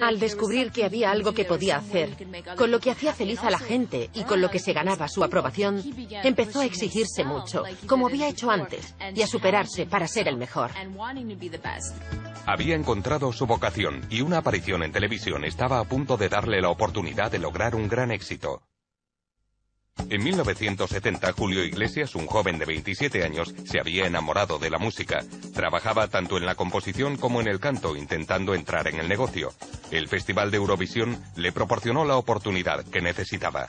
Al descubrir que había algo que podía hacer, con lo que hacía feliz a la gente y con lo que se ganaba su aprobación, empezó a exigirse mucho, como había hecho antes, y a superarse para ser el mejor. Había encontrado su vocación y una aparición en televisión estaba a punto de darle la oportunidad de lograr un gran éxito. En 1970, Julio Iglesias, un joven de 27 años, se había enamorado de la música. Trabajaba tanto en la composición como en el canto, intentando entrar en el negocio. El Festival de Eurovisión le proporcionó la oportunidad que necesitaba.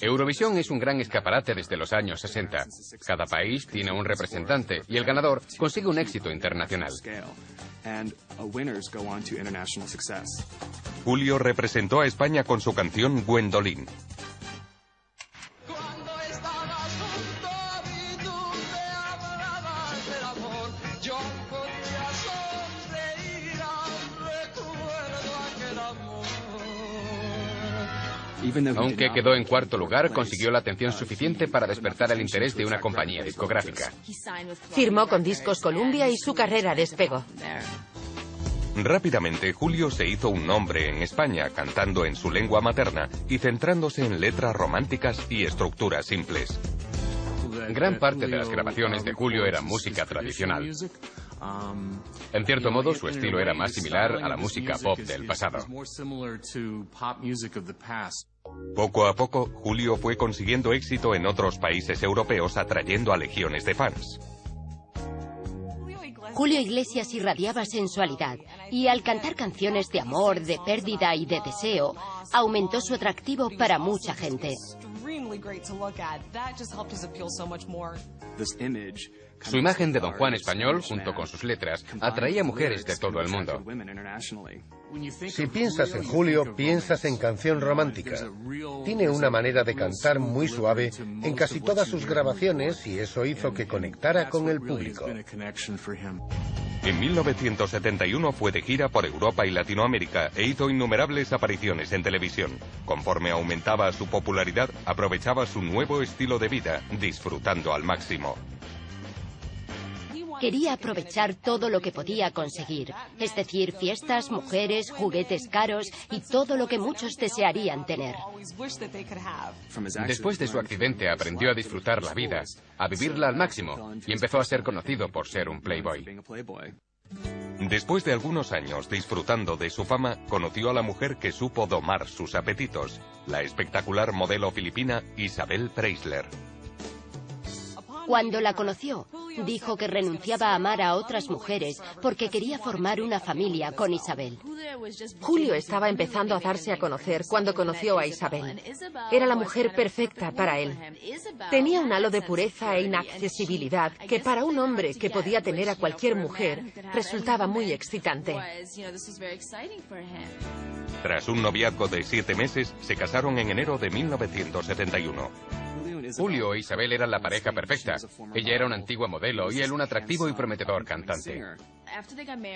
Eurovisión es un gran escaparate desde los años 60. Cada país tiene un representante y el ganador consigue un éxito internacional. Julio representó a España con su canción Gwendolyn. Aunque quedó en cuarto lugar, consiguió la atención suficiente para despertar el interés de una compañía discográfica. Firmó con Discos Columbia y su carrera despegó. Rápidamente, Julio se hizo un nombre en España, cantando en su lengua materna y centrándose en letras románticas y estructuras simples. Gran parte de las grabaciones de Julio eran música tradicional. En cierto modo, su estilo era más similar a la música pop del pasado. Poco a poco, Julio fue consiguiendo éxito en otros países europeos, atrayendo a legiones de fans. Julio Iglesias irradiaba sensualidad y al cantar canciones de amor, de pérdida y de deseo, aumentó su atractivo para mucha gente. Su imagen de Don Juan español, junto con sus letras, atraía mujeres de todo el mundo. Si piensas en Julio, piensas en canción romántica. Tiene una manera de cantar muy suave en casi todas sus grabaciones y eso hizo que conectara con el público. En 1971 fue de gira por Europa y Latinoamérica e hizo innumerables apariciones en televisión. Conforme aumentaba su popularidad, aprovechaba su nuevo estilo de vida, disfrutando al máximo. Quería aprovechar todo lo que podía conseguir, es decir, fiestas, mujeres, juguetes caros y todo lo que muchos desearían tener. Después de su accidente aprendió a disfrutar la vida, a vivirla al máximo, y empezó a ser conocido por ser un playboy. Después de algunos años disfrutando de su fama, conoció a la mujer que supo domar sus apetitos, la espectacular modelo filipina Isabel Preisler. Cuando la conoció, dijo que renunciaba a amar a otras mujeres porque quería formar una familia con Isabel. Julio estaba empezando a darse a conocer cuando conoció a Isabel. Era la mujer perfecta para él. Tenía un halo de pureza e inaccesibilidad que para un hombre que podía tener a cualquier mujer resultaba muy excitante. Tras un noviazgo de 7 meses, se casaron en enero de 1971. Julio e Isabel eran la pareja perfecta. Ella era una antigua modelo y él un atractivo y prometedor cantante.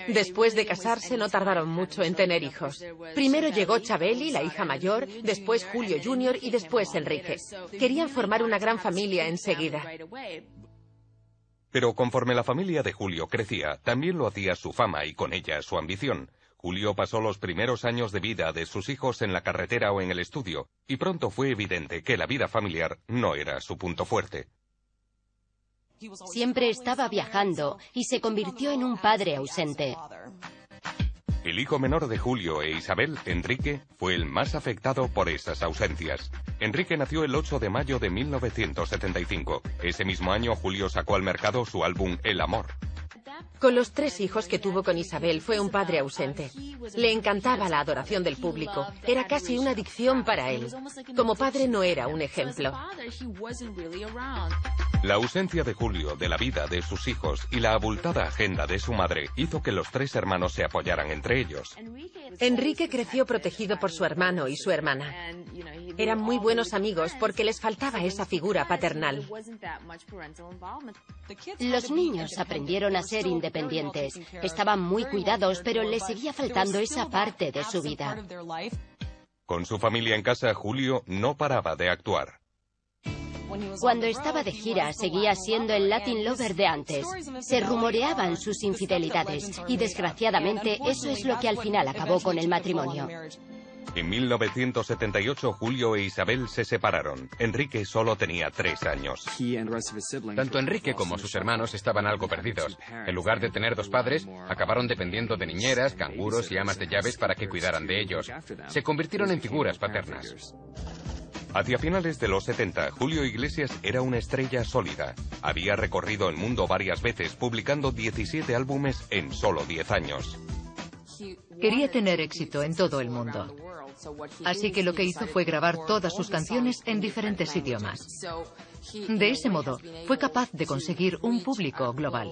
Después de casarse no tardaron mucho en tener hijos. Primero llegó Chabeli, la hija mayor, después Julio Jr. y después Enrique. Querían formar una gran familia enseguida. Pero conforme la familia de Julio crecía, también lo hacía su fama y con ella su ambición. Julio pasó los primeros años de vida de sus hijos en la carretera o en el estudio, y pronto fue evidente que la vida familiar no era su punto fuerte. Siempre estaba viajando y se convirtió en un padre ausente. El hijo menor de Julio e Isabel, Enrique, fue el más afectado por esas ausencias. Enrique nació el 8 de mayo de 1975. Ese mismo año, Julio sacó al mercado su álbum El Amor. Con los 3 hijos que tuvo con Isabel fue un padre ausente. Le encantaba la adoración del público. Era casi una adicción para él. Como padre no era un ejemplo. La ausencia de Julio de la vida de sus hijos y la abultada agenda de su madre hizo que los 3 hermanos se apoyaran entre ellos. Enrique creció protegido por su hermano y su hermana. Eran muy buenos amigos porque les faltaba esa figura paternal. Los niños aprendieron a ser independientes. Estaban muy cuidados, pero les seguía faltando esa parte de su vida. Con su familia en casa, Julio no paraba de actuar. Cuando estaba de gira, seguía siendo el Latin lover de antes. Se rumoreaban sus infidelidades y, desgraciadamente, eso es lo que al final acabó con el matrimonio. En 1978, Julio e Isabel se separaron. Enrique solo tenía 3 años. Tanto Enrique como sus hermanos estaban algo perdidos. En lugar de tener 2 padres, acabaron dependiendo de niñeras, canguros y amas de llaves para que cuidaran de ellos. Se convirtieron en figuras paternas. Hacia finales de los 70, Julio Iglesias era una estrella sólida. Había recorrido el mundo varias veces, publicando 17 álbumes en solo 10 años. Quería tener éxito en todo el mundo. Así que lo que hizo fue grabar todas sus canciones en diferentes idiomas. De ese modo, fue capaz de conseguir un público global.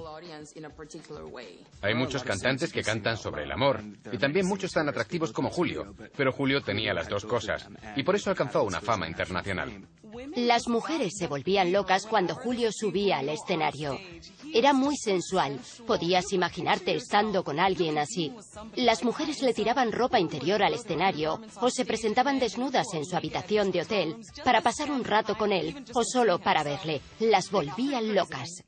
Hay muchos cantantes que cantan sobre el amor, y también muchos tan atractivos como Julio, pero Julio tenía las 2 cosas, y por eso alcanzó una fama internacional. Las mujeres se volvían locas cuando Julio subía al escenario. Era muy sensual. Podías imaginarte estando con alguien así. Las mujeres le tiraban ropa interior al escenario o se presentaban desnudas en su habitación de hotel para pasar un rato con él o solo para verle. Las volvían locas.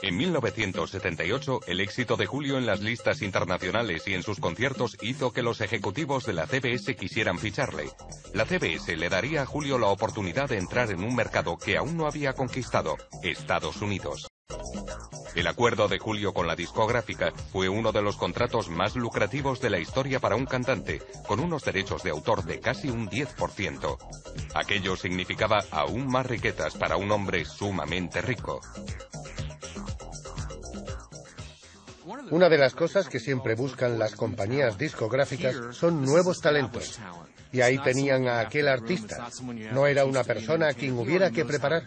En 1978, el éxito de Julio en las listas internacionales y en sus conciertos hizo que los ejecutivos de la CBS quisieran ficharle. La CBS le daría a Julio la oportunidad de entrar en un mercado que aún no había conquistado, Estados Unidos. El acuerdo de Julio con la discográfica fue uno de los contratos más lucrativos de la historia para un cantante, con unos derechos de autor de casi un 10%. Aquello significaba aún más riquezas para un hombre sumamente rico. Una de las cosas que siempre buscan las compañías discográficas son nuevos talentos. Y ahí tenían a aquel artista. No era una persona a quien hubiera que preparar.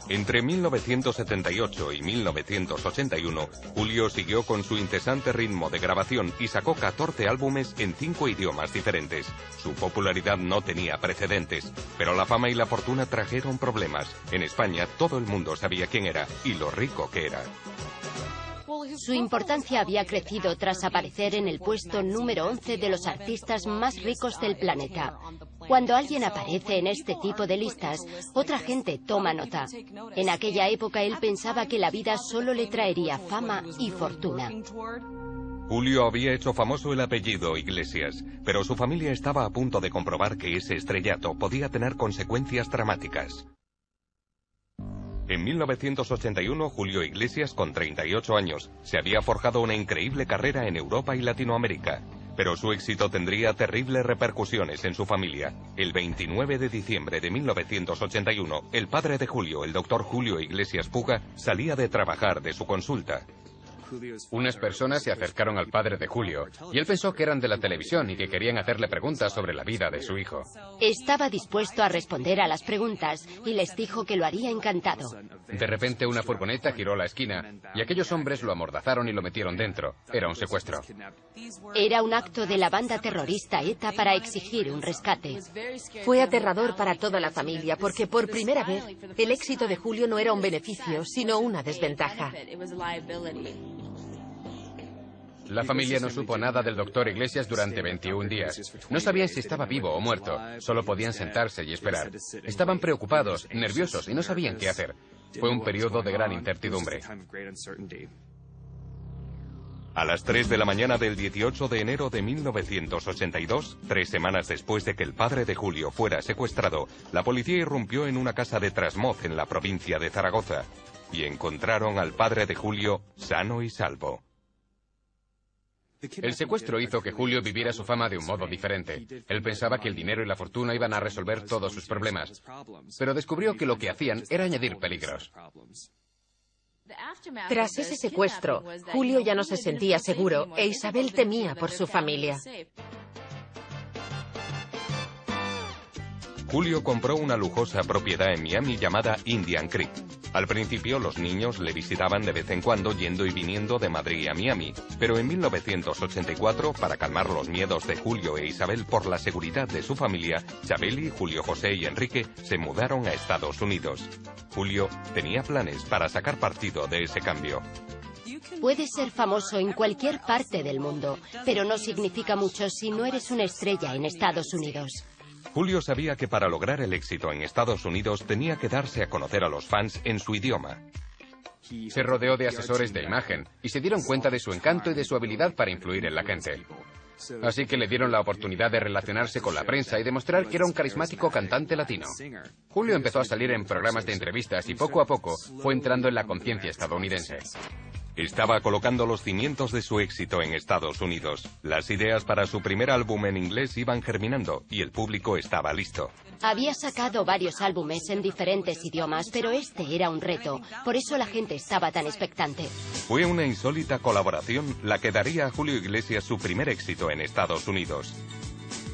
Entre 1978 y 1981, Julio siguió con su incesante ritmo de grabación y sacó 14 álbumes en 5 idiomas diferentes. Su popularidad no tenía precedentes, pero la fama y la fortuna trajeron problemas. En España todo el mundo sabía quién era y lo rico que era. Su importancia había crecido tras aparecer en el puesto número 11 de los artistas más ricos del planeta. Cuando alguien aparece en este tipo de listas, otra gente toma nota. En aquella época él pensaba que la vida solo le traería fama y fortuna. Julio había hecho famoso el apellido Iglesias, pero su familia estaba a punto de comprobar que ese estrellato podía tener consecuencias dramáticas. En 1981, Julio Iglesias, con 38 años, se había forjado una increíble carrera en Europa y Latinoamérica. Pero su éxito tendría terribles repercusiones en su familia. El 29 de diciembre de 1981, el padre de Julio, el doctor Julio Iglesias Puga, salía de trabajar de su consulta. Unas personas se acercaron al padre de Julio, y él pensó que eran de la televisión y que querían hacerle preguntas sobre la vida de su hijo. Estaba dispuesto a responder a las preguntas y les dijo que lo haría encantado. De repente una furgoneta giró la esquina y aquellos hombres lo amordazaron y lo metieron dentro. Era un secuestro. Era un acto de la banda terrorista ETA para exigir un rescate. Fue aterrador para toda la familia porque por primera vez el éxito de Julio no era un beneficio, sino una desventaja. La familia no supo nada del doctor Iglesias durante 21 días. No sabían si estaba vivo o muerto. Solo podían sentarse y esperar. Estaban preocupados, nerviosos y no sabían qué hacer. Fue un periodo de gran incertidumbre. A las 3 de la mañana del 18 de enero de 1982, 3 semanas después de que el padre de Julio fuera secuestrado, la policía irrumpió en una casa de Trasmoz en la provincia de Zaragoza y encontraron al padre de Julio sano y salvo. El secuestro hizo que Julio viviera su fama de un modo diferente. Él pensaba que el dinero y la fortuna iban a resolver todos sus problemas, pero descubrió que lo que hacían era añadir peligros. Tras ese secuestro, Julio ya no se sentía seguro e Isabel temía por su familia. Julio compró una lujosa propiedad en Miami llamada Indian Creek. Al principio los niños le visitaban de vez en cuando yendo y viniendo de Madrid a Miami, pero en 1984, para calmar los miedos de Julio e Isabel por la seguridad de su familia, Chabeli, Julio José y Enrique se mudaron a Estados Unidos. Julio tenía planes para sacar partido de ese cambio. Puedes ser famoso en cualquier parte del mundo, pero no significa mucho si no eres una estrella en Estados Unidos. Julio sabía que para lograr el éxito en Estados Unidos tenía que darse a conocer a los fans en su idioma. Se rodeó de asesores de imagen y se dieron cuenta de su encanto y de su habilidad para influir en la gente. Así que le dieron la oportunidad de relacionarse con la prensa y demostrar que era un carismático cantante latino. Julio empezó a salir en programas de entrevistas y poco a poco fue entrando en la conciencia estadounidense. Estaba colocando los cimientos de su éxito en Estados Unidos. Las ideas para su primer álbum en inglés iban germinando y el público estaba listo. Había sacado varios álbumes en diferentes idiomas, pero este era un reto. Por eso la gente estaba tan expectante. Fue una insólita colaboración la que daría a Julio Iglesias su primer éxito en Estados Unidos.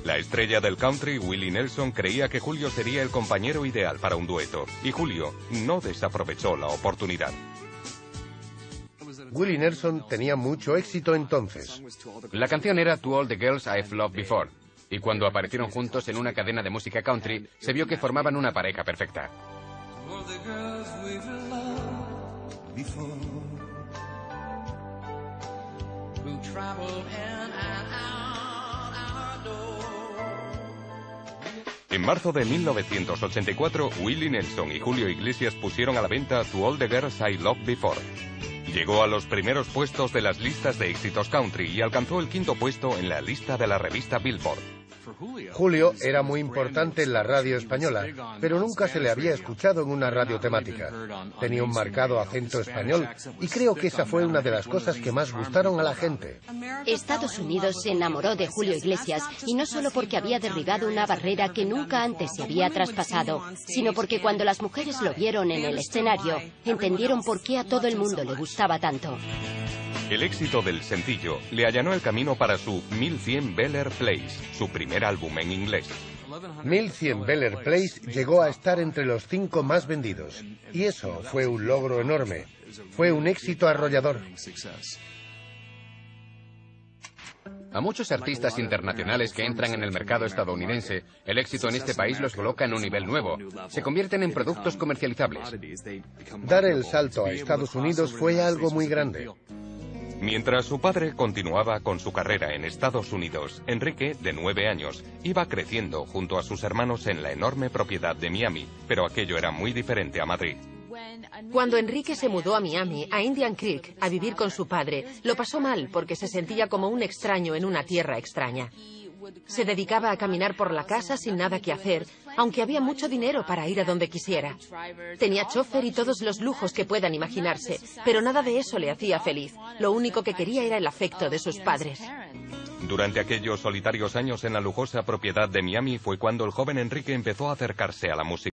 La estrella del country, Willie Nelson, creía que Julio sería el compañero ideal para un dueto, y Julio no desaprovechó la oportunidad. Willie Nelson tenía mucho éxito entonces. La canción era To All the Girls I've Loved Before, y cuando aparecieron juntos en una cadena de música country, se vio que formaban una pareja perfecta. En marzo de 1984, Willie Nelson y Julio Iglesias pusieron a la venta To All the Girls I Loved Before. Llegó a los primeros puestos de las listas de éxitos country y alcanzó el 5º puesto en la lista de la revista Billboard. Julio era muy importante en la radio española, pero nunca se le había escuchado en una radio temática. Tenía un marcado acento español y creo que esa fue una de las cosas que más gustaron a la gente. Estados Unidos se enamoró de Julio Iglesias, y no solo porque había derribado una barrera que nunca antes se había traspasado, sino porque cuando las mujeres lo vieron en el escenario, entendieron por qué a todo el mundo le gustaba tanto. El éxito del sencillo le allanó el camino para su 1100 Bel Air Place, su primer álbum en inglés. 1100 Bel Air Place llegó a estar entre los 5 más vendidos, y eso fue un logro enorme. Fue un éxito arrollador. A muchos artistas internacionales que entran en el mercado estadounidense, el éxito en este país los coloca en un nivel nuevo. Se convierten en productos comercializables. Dar el salto a Estados Unidos fue algo muy grande. Mientras su padre continuaba con su carrera en Estados Unidos, Enrique, de 9 años, iba creciendo junto a sus hermanos en la enorme propiedad de Miami, pero aquello era muy diferente a Madrid. Cuando Enrique se mudó a Miami, a Indian Creek, a vivir con su padre, lo pasó mal porque se sentía como un extraño en una tierra extraña. Se dedicaba a caminar por la casa sin nada que hacer, aunque había mucho dinero para ir a donde quisiera. Tenía chofer y todos los lujos que puedan imaginarse, pero nada de eso le hacía feliz. Lo único que quería era el afecto de sus padres. Durante aquellos solitarios años en la lujosa propiedad de Miami fue cuando el joven Enrique empezó a acercarse a la música.